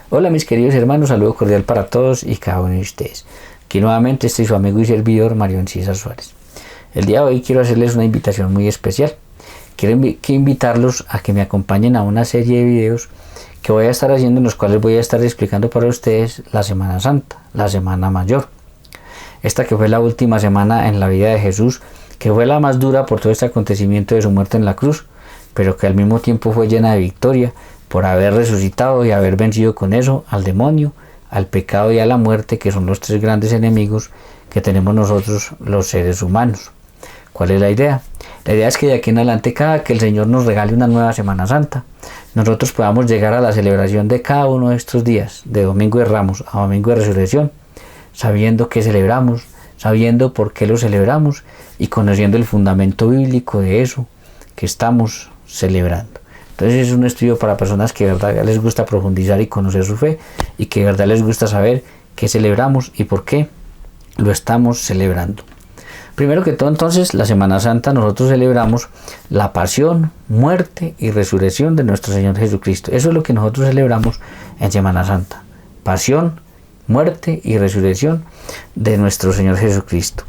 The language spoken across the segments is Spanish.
Hola mis queridos hermanos, saludo cordial para todos y cada uno de ustedes. Aquí nuevamente estoy su amigo y servidor Mario Enciso Suárez. El día de hoy quiero hacerles una invitación muy especial. Quiero invitarlos a que me acompañen a una serie de videos que voy a estar haciendo, en los cuales voy a estar explicando para ustedes la Semana Santa, la Semana Mayor. Esta que fue la última semana en la vida de Jesús, que fue la más dura por todo este acontecimiento de su muerte en la cruz, pero que al mismo tiempo fue llena de victoria por haber resucitado y haber vencido con eso al demonio, al pecado y a la muerte, que son los tres grandes enemigos que tenemos nosotros los seres humanos. ¿Cuál es la idea? La idea es que de aquí en adelante, cada que el Señor nos regale una nueva Semana Santa, nosotros podamos llegar a la celebración de cada uno de estos días, de Domingo de Ramos a Domingo de Resurrección, sabiendo qué celebramos, sabiendo por qué lo celebramos y conociendo el fundamento bíblico de eso que estamos celebrando. Entonces es un estudio para personas que de verdad les gusta profundizar y conocer su fe, y que de verdad les gusta saber qué celebramos y por qué lo estamos celebrando. Primero que todo, entonces, la Semana Santa nosotros celebramos la pasión, muerte y resurrección de nuestro Señor Jesucristo. Eso es lo que nosotros celebramos en Semana Santa: pasión, muerte y resurrección de nuestro Señor Jesucristo.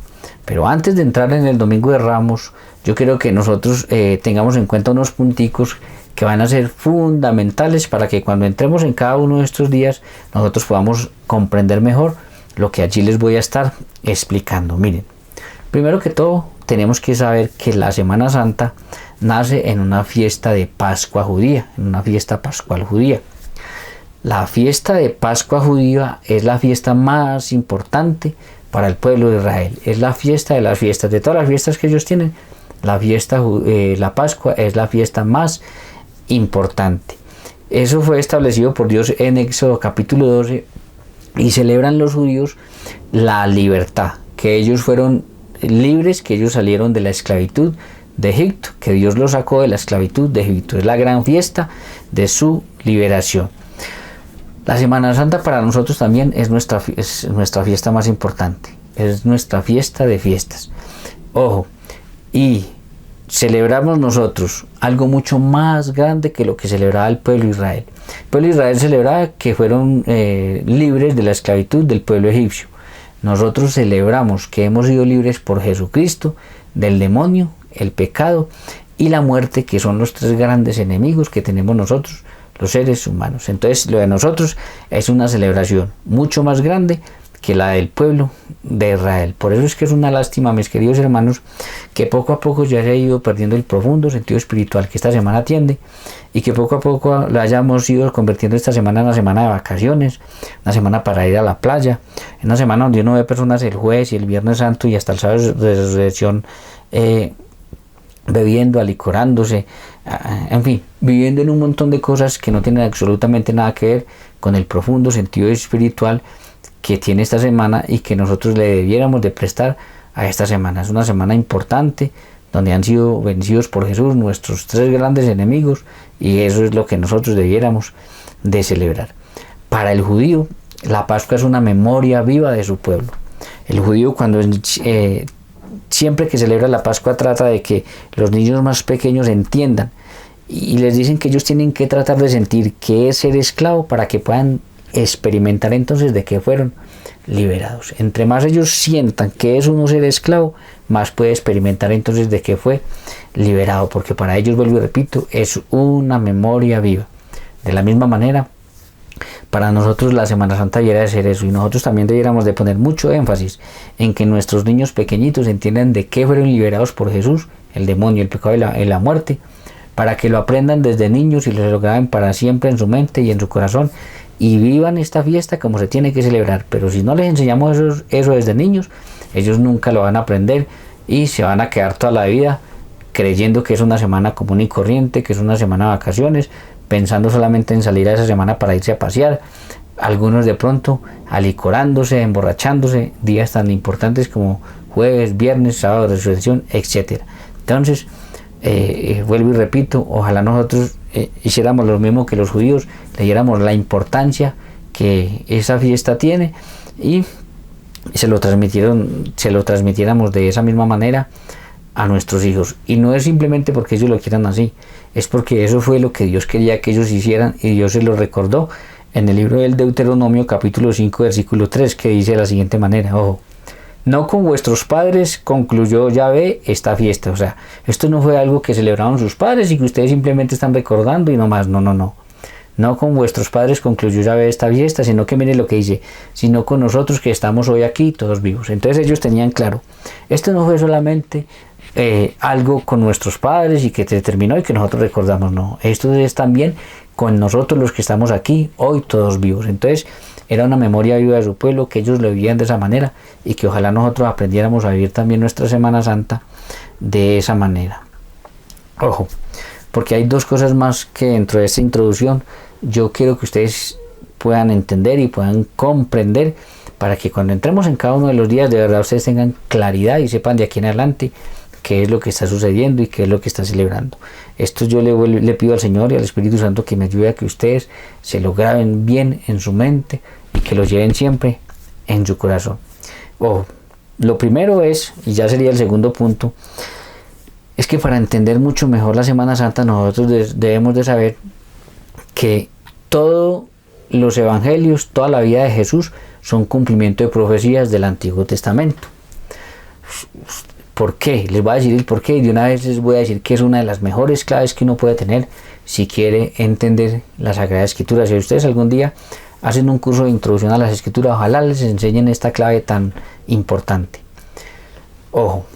Pero antes de entrar en el Domingo de Ramos, yo quiero que nosotros tengamos en cuenta unos punticos que van a ser fundamentales para que cuando entremos en cada uno de estos días nosotros podamos comprender mejor lo que allí les voy a estar explicando. Miren, primero que todo tenemos que saber que la Semana Santa nace en una fiesta de Pascua judía, en una fiesta pascual judía. La fiesta de Pascua judía es la fiesta más importante para el pueblo de Israel. Es la fiesta de las fiestas, de todas las fiestas que ellos tienen. La Pascua es la fiesta más importante. Eso fue establecido por Dios en Éxodo capítulo 12, y celebran los judíos la libertad, que ellos fueron libres, que ellos salieron de la esclavitud de Egipto, que Dios los sacó de la esclavitud de Egipto. Es la gran fiesta de su liberación. La Semana Santa para nosotros también es nuestra fiesta más importante, es nuestra fiesta de fiestas. Ojo, y celebramos nosotros algo mucho más grande que lo que celebraba el pueblo de Israel. El pueblo de Israel celebraba que fueron libres de la esclavitud del pueblo egipcio. Nosotros celebramos que hemos sido libres por Jesucristo del demonio, el pecado y la muerte, que son los tres grandes enemigos que tenemos nosotros, los seres humanos. Entonces lo de nosotros es una celebración mucho más grande que la del pueblo de Israel. Por eso es que es una lástima, mis queridos hermanos, que poco a poco ya se ha ido perdiendo el profundo sentido espiritual que esta semana tiene, y que poco a poco lo hayamos ido convirtiendo esta semana en una semana de vacaciones, una semana para ir a la playa, en una semana donde uno ve personas el jueves y el viernes santo y hasta el sábado de resurrección bebiendo, alicorándose, en fin, viviendo en un montón de cosas que no tienen absolutamente nada que ver con el profundo sentido espiritual que tiene esta semana y que nosotros le debiéramos de prestar a esta semana. Es una semana importante donde han sido vencidos por Jesús nuestros tres grandes enemigos, y eso es lo que nosotros debiéramos de celebrar. Para el judío, la Pascua es una memoria viva de su pueblo. El judío, cuando siempre que celebra la Pascua, trata de que los niños más pequeños entiendan, y les dicen que ellos tienen que tratar de sentir qué es ser esclavo para que puedan experimentar entonces de que fueron liberados. Entre más ellos sientan que es uno ser esclavo, más puede experimentar entonces de que fue liberado, porque para ellos, vuelvo y repito, es una memoria viva. De la misma manera, para nosotros la Semana Santa debiera de ser eso, y nosotros también debiéramos de poner mucho énfasis en que nuestros niños pequeñitos entiendan de qué fueron liberados por Jesús, el demonio, el pecado y la muerte, para que lo aprendan desde niños y lo graben para siempre en su mente y en su corazón, y vivan esta fiesta como se tiene que celebrar. Pero si no les enseñamos eso desde niños, ellos nunca lo van a aprender y se van a quedar toda la vida creyendo que es una semana común y corriente, que es una semana de vacaciones, pensando solamente en salir a esa semana para irse a pasear, algunos de pronto alicorándose, emborrachándose, días tan importantes como jueves, viernes, sábado de resurrección, etc. Entonces, vuelvo y repito, ojalá nosotros hiciéramos lo mismo que los judíos, le diéramos la importancia que esa fiesta tiene y se lo transmitiéramos de esa misma manera a nuestros hijos. Y no es simplemente porque ellos lo quieran así, es porque eso fue lo que Dios quería que ellos hicieran y Dios se lo recordó en el libro del Deuteronomio capítulo 5 versículo 3, que dice de la siguiente manera, ojo, no con vuestros padres concluyó Yahvé esta fiesta. O sea, esto no fue algo que celebraron sus padres y que ustedes simplemente están recordando y no más. No, no, no. No con vuestros padres concluyó Yahvé esta fiesta, sino que miren lo que dice, sino con nosotros que estamos hoy aquí, todos vivos. Entonces ellos tenían claro, esto no fue solamente algo con nuestros padres y que se terminó y que nosotros recordamos. No, esto es también con nosotros los que estamos aquí, hoy todos vivos. Entonces, era una memoria viva de su pueblo, que ellos lo vivían de esa manera y que ojalá nosotros aprendiéramos a vivir también nuestra Semana Santa de esa manera. Ojo, porque hay dos cosas más que dentro de esta introducción yo quiero que ustedes puedan entender y puedan comprender para que cuando entremos en cada uno de los días de verdad ustedes tengan claridad y sepan de aquí en adelante qué es lo que está sucediendo y qué es lo que está celebrando. Esto yo le pido al Señor y al Espíritu Santo que me ayude a que ustedes se lo graben bien en su mente y que lo lleven siempre en su corazón. Lo primero es, y ya sería el segundo punto, es que para entender mucho mejor la Semana Santa nosotros debemos de saber que todos los evangelios, toda la vida de Jesús son cumplimiento de profecías del Antiguo Testamento. ¿Por qué? Les voy a decir el por qué y de una vez les voy a decir que es una de las mejores claves que uno puede tener si quiere entender la Sagrada Escritura. Si ustedes algún día hacen un curso de introducción a las Escrituras, ojalá les enseñen esta clave tan importante. Ojo,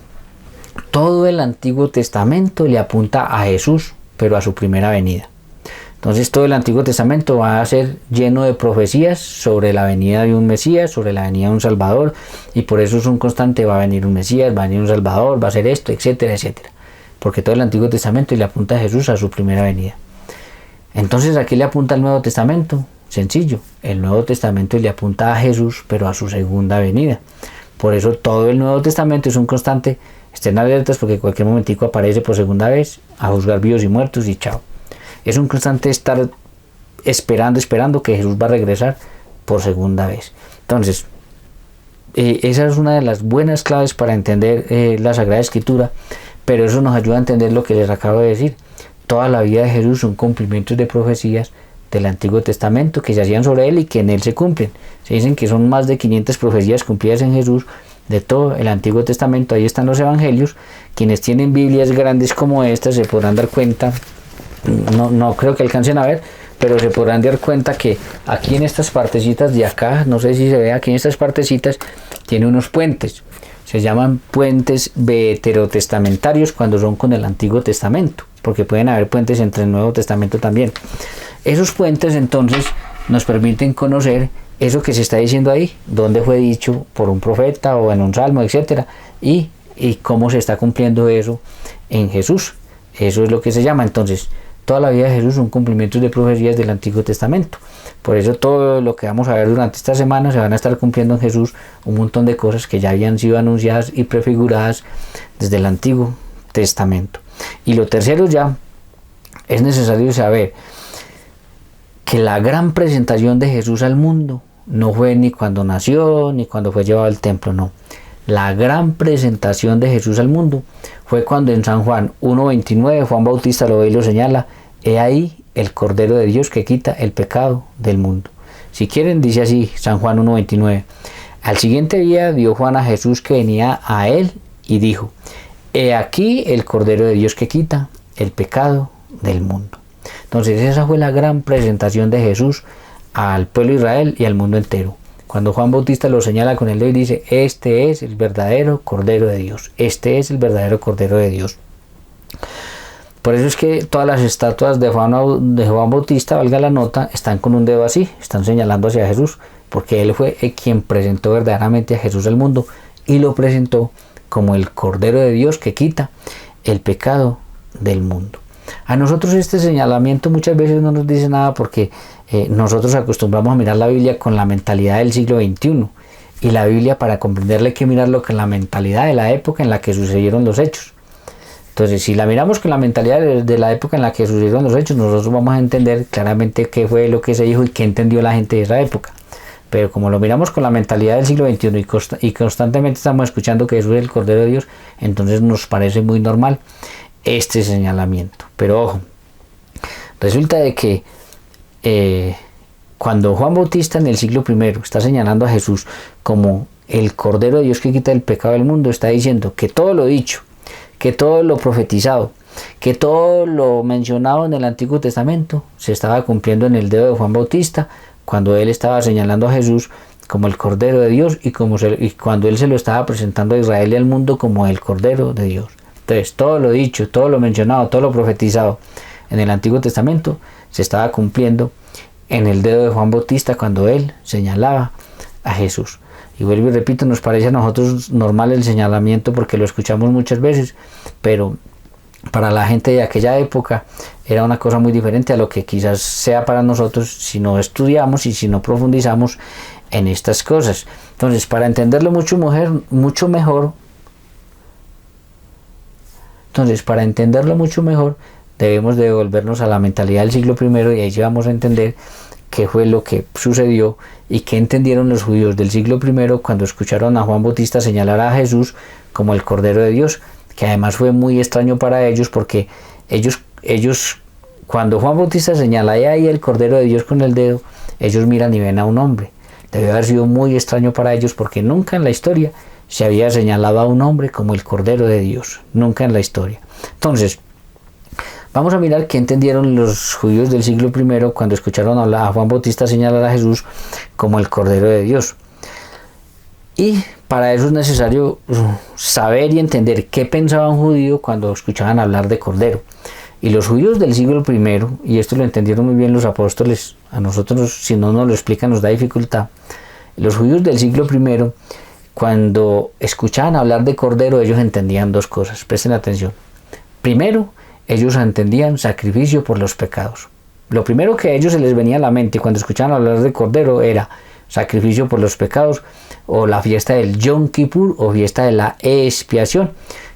todo el Antiguo Testamento le apunta a Jesús, pero a su primera venida. Entonces todo el Antiguo Testamento va a ser lleno de profecías sobre la venida de un Mesías, sobre la venida de un Salvador, y por eso es un constante, va a venir un Mesías, va a venir un Salvador, va a ser esto, etcétera, etcétera. Porque todo el Antiguo Testamento le apunta a Jesús a su primera venida. Entonces, ¿a qué le apunta el Nuevo Testamento? Sencillo, el Nuevo Testamento le apunta a Jesús, pero a su segunda venida. Por eso todo el Nuevo Testamento es un constante, estén alertas porque cualquier momentico aparece por segunda vez a juzgar vivos y muertos y chao. Es un constante estar esperando que Jesús va a regresar por segunda vez. Entonces, esa es una de las buenas claves para entender la Sagrada Escritura, pero eso nos ayuda a entender lo que les acabo de decir. Toda la vida de Jesús son cumplimientos de profecías del Antiguo Testamento que se hacían sobre él y que en él se cumplen. Se dicen que son más de 500 profecías cumplidas en Jesús de todo el Antiguo Testamento. Ahí están los evangelios. Quienes tienen Biblias grandes como estas se podrán dar cuenta. No creo que alcancen a ver, pero se podrán dar cuenta que aquí en estas partecitas de acá, no sé si se ve, aquí en estas partecitas tiene unos puentes. Se llaman puentes veterotestamentarios cuando son con el Antiguo Testamento, porque pueden haber puentes entre el Nuevo Testamento también. Esos puentes entonces nos permiten conocer eso que se está diciendo ahí, dónde fue dicho por un profeta o en un salmo, etcétera, y cómo se está cumpliendo eso en Jesús. Eso es lo que se llama entonces. Toda la vida de Jesús son cumplimientos de profecías del Antiguo Testamento. Por eso todo lo que vamos a ver durante esta semana se van a estar cumpliendo en Jesús un montón de cosas que ya habían sido anunciadas y prefiguradas desde el Antiguo Testamento. Y lo tercero ya es necesario saber que la gran presentación de Jesús al mundo no fue ni cuando nació ni cuando fue llevado al templo, no. La gran presentación de Jesús al mundo fue cuando en San Juan 1:29 Juan Bautista lo ve y lo señala: he ahí el Cordero de Dios que quita el pecado del mundo. Si quieren, dice así San Juan 1:29. Al siguiente día vio Juan a Jesús que venía a él y dijo: he aquí el Cordero de Dios que quita el pecado del mundo. Entonces esa fue la gran presentación de Jesús al pueblo de Israel y al mundo entero. Cuando Juan Bautista lo señala con el dedo y dice: este es el verdadero Cordero de Dios. Este es el verdadero Cordero de Dios. Por eso es que todas las estatuas de Juan Bautista, valga la nota, están con un dedo así, están señalando hacia Jesús, porque él fue quien presentó verdaderamente a Jesús al mundo y lo presentó como el Cordero de Dios que quita el pecado del mundo. A nosotros este señalamiento muchas veces no nos dice nada porque nosotros acostumbramos a mirar la Biblia con la mentalidad del siglo XXI, y la Biblia, para comprenderla, hay que mirarlo con la mentalidad de la época en la que sucedieron los hechos. Entonces, si la miramos con la mentalidad de la época en la que sucedieron los hechos, nosotros vamos a entender claramente qué fue lo que se dijo y qué entendió la gente de esa época. Pero como lo miramos con la mentalidad del siglo XXI y constantemente estamos escuchando que Jesús es el Cordero de Dios, entonces nos parece muy normal este señalamiento. Pero ojo, resulta de que cuando Juan Bautista en el siglo I está señalando a Jesús como el Cordero de Dios que quita el pecado del mundo, está diciendo que todo lo dicho, que todo lo profetizado, que todo lo mencionado en el Antiguo Testamento se estaba cumpliendo en el dedo de Juan Bautista, cuando él estaba señalando a Jesús como el Cordero de Dios y cuando él se lo estaba presentando a Israel y al mundo como el Cordero de Dios. Entonces, todo lo dicho, todo lo mencionado, todo lo profetizado en el Antiguo Testamento se estaba cumpliendo en el dedo de Juan Bautista cuando él señalaba a Jesús. Y vuelvo y repito, nos parece a nosotros normal el señalamiento porque lo escuchamos muchas veces, pero para la gente de aquella época era una cosa muy diferente a lo que quizás sea para nosotros si no estudiamos y si no profundizamos en estas cosas. Entonces, para entenderlo mucho mejor, debemos devolvernos a la mentalidad del siglo I y ahí vamos a entender qué fue lo que sucedió y qué entendieron los judíos del siglo I cuando escucharon a Juan Bautista señalar a Jesús como el Cordero de Dios, que además fue muy extraño para ellos porque ellos cuando Juan Bautista señala ahí el Cordero de Dios con el dedo, ellos miran y ven a un hombre. Debe haber sido muy extraño para ellos porque nunca en la historia se había señalado a un hombre como el Cordero de Dios, nunca en la historia. Entonces, vamos a mirar qué entendieron los judíos del siglo I cuando escucharon a Juan Bautista señalar a Jesús como el Cordero de Dios. Y para eso es necesario saber y entender qué pensaba un judío cuando escuchaban hablar de Cordero. Y los judíos del siglo I, y esto lo entendieron muy bien los apóstoles, a nosotros si no nos lo explican nos da dificultad, los judíos del siglo I, cuando escuchaban hablar de Cordero, ellos entendían dos cosas, presten atención. Primero, ellos entendían sacrificio por los pecados. Lo primero que a ellos se les venía a la mente cuando escuchaban hablar de Cordero era sacrificio por los pecados, o la fiesta del Yom Kippur, o fiesta de la expiación,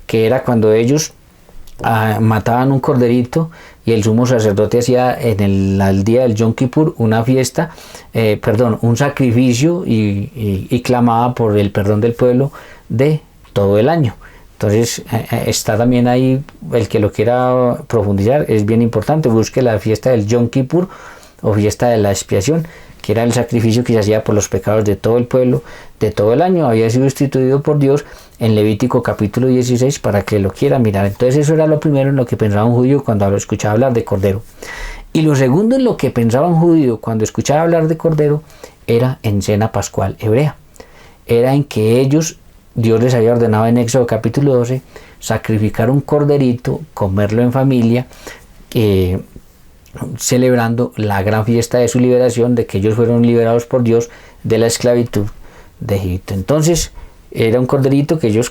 que era cuando ellos mataban un corderito y el sumo sacerdote hacía el día del Yom Kippur una fiesta, un sacrificio y clamaba por el perdón del pueblo de todo el año. Entonces está también ahí, el que lo quiera profundizar, es bien importante, busque la fiesta del Yom Kippur o fiesta de la expiación, que era el sacrificio que se hacía por los pecados de todo el pueblo, de todo el año, había sido instituido por Dios en Levítico capítulo 16 para que lo quiera mirar. Entonces eso era lo primero en lo que pensaba un judío cuando escuchaba hablar de Cordero. Y lo segundo en lo que pensaba un judío cuando escuchaba hablar de Cordero era en cena pascual hebrea. Era en que ellos, Dios les había ordenado en Éxodo capítulo 12, sacrificar un corderito, comerlo en familia, celebrando la gran fiesta de su liberación, de que ellos fueron liberados por Dios de la esclavitud de Egipto. Entonces era un corderito que ellos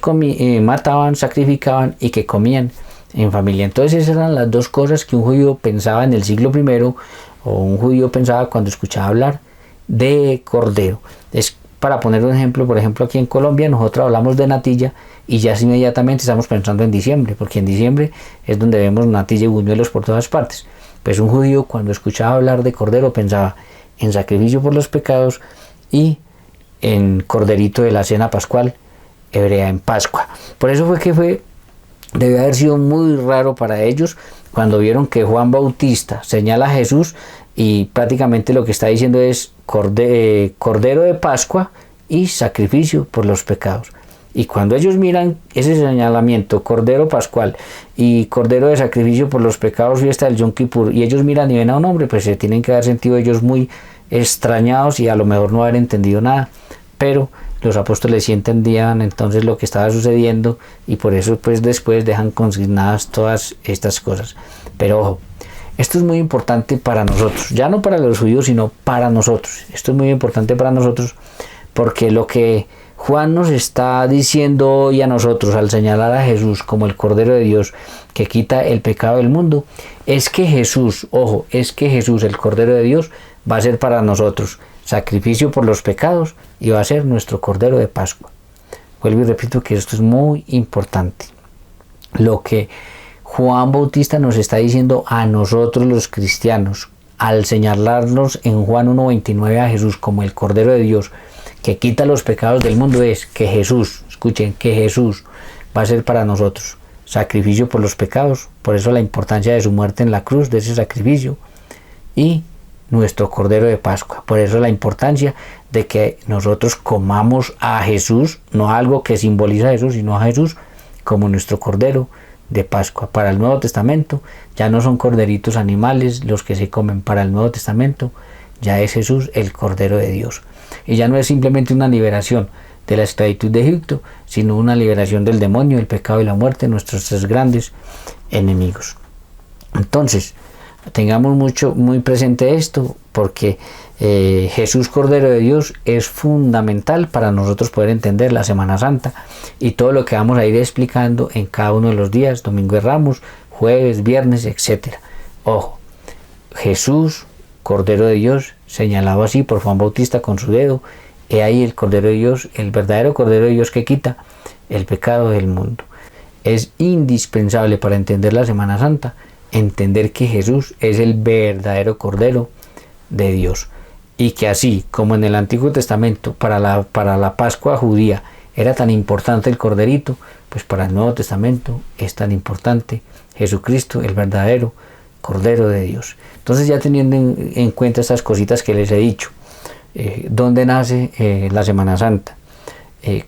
mataban, sacrificaban y que comían en familia. Entonces esas eran las dos cosas que un judío pensaba en el siglo I o un judío pensaba cuando escuchaba hablar de Cordero. Es para poner un ejemplo, por ejemplo aquí en Colombia nosotros hablamos de natilla y ya inmediatamente estamos pensando en diciembre, porque en diciembre es donde vemos natilla y buñuelos por todas partes. Pues un judío cuando escuchaba hablar de Cordero pensaba en sacrificio por los pecados y en corderito de la cena pascual hebrea, en Pascua. Por eso debió haber sido muy raro para ellos cuando vieron que Juan Bautista señala a Jesús y prácticamente lo que está diciendo es cordero de Pascua y sacrificio por los pecados. Y cuando ellos miran ese señalamiento, Cordero Pascual y Cordero de Sacrificio por los pecados, fiesta del Yom Kippur, y ellos miran y ven a un hombre, pues se tienen que haber sentido ellos muy extrañados y a lo mejor no haber entendido nada. Pero los apóstoles sí entendían entonces lo que estaba sucediendo y por eso pues después dejan consignadas todas estas cosas. Pero ojo, esto es muy importante para nosotros, ya no para los judíos, sino para nosotros. Esto es muy importante para nosotros porque lo que Juan nos está diciendo hoy a nosotros al señalar a Jesús como el Cordero de Dios que quita el pecado del mundo, es que Jesús, ojo, es que Jesús, el Cordero de Dios, va a ser para nosotros sacrificio por los pecados y va a ser nuestro Cordero de Pascua. Vuelvo y repito que esto es muy importante. Lo que Juan Bautista nos está diciendo a nosotros los cristianos al señalarnos en Juan 1:29 a Jesús como el Cordero de Dios que quita los pecados del mundo es que Jesús, escuchen, que Jesús va a ser para nosotros sacrificio por los pecados, por eso la importancia de su muerte en la cruz, de ese sacrificio, y nuestro Cordero de Pascua. Por eso la importancia de que nosotros comamos a Jesús, no algo que simboliza a Jesús, sino a Jesús como nuestro Cordero de Pascua. Para el Nuevo Testamento ya no son corderitos animales los que se comen. Para el Nuevo Testamento ya es Jesús el Cordero de Dios. Y ya no es simplemente una liberación de la esclavitud de Egipto, sino una liberación del demonio, el pecado y la muerte, nuestros tres grandes enemigos. Entonces, tengamos muy presente esto, porque Jesús Cordero de Dios es fundamental para nosotros poder entender la Semana Santa y todo lo que vamos a ir explicando en cada uno de los días, Domingo de Ramos, jueves, viernes, etc. Ojo, Jesús Cordero de Dios, señalado así por Juan Bautista con su dedo, he ahí el Cordero de Dios, el verdadero Cordero de Dios que quita el pecado del mundo. Es indispensable para entender la Semana Santa entender que Jesús es el verdadero Cordero de Dios, y que así como en el Antiguo Testamento para la Pascua judía era tan importante el corderito, pues para el Nuevo Testamento es tan importante Jesucristo, el verdadero Cordero de Dios. Entonces, ya teniendo en cuenta estas cositas que les he dicho, ¿dónde nace la Semana Santa?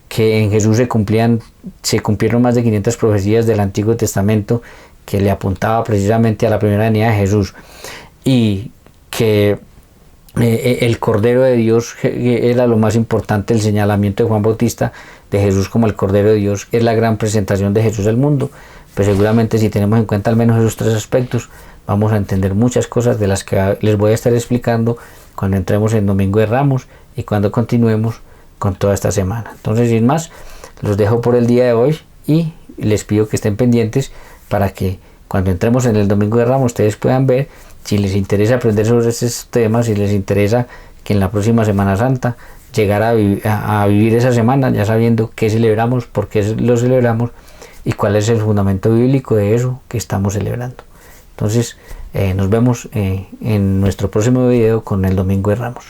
Que en Jesús se cumplieron más de 500 profecías del Antiguo Testamento que le apuntaba precisamente a la primera venida de Jesús, y que el Cordero de Dios era lo más importante. El señalamiento de Juan Bautista de Jesús como el Cordero de Dios es la gran presentación de Jesús al mundo. Pues seguramente, si tenemos en cuenta al menos esos tres aspectos, vamos a entender muchas cosas de las que les voy a estar explicando cuando entremos en Domingo de Ramos y cuando continuemos con toda esta semana. Entonces, sin más, los dejo por el día de hoy y les pido que estén pendientes para que cuando entremos en el Domingo de Ramos ustedes puedan ver si les interesa aprender sobre estos temas, si les interesa que en la próxima Semana Santa llegar a vivir esa semana ya sabiendo qué celebramos, por qué lo celebramos y cuál es el fundamento bíblico de eso que estamos celebrando. Entonces, nos vemos en nuestro próximo video con el Domingo de Ramos.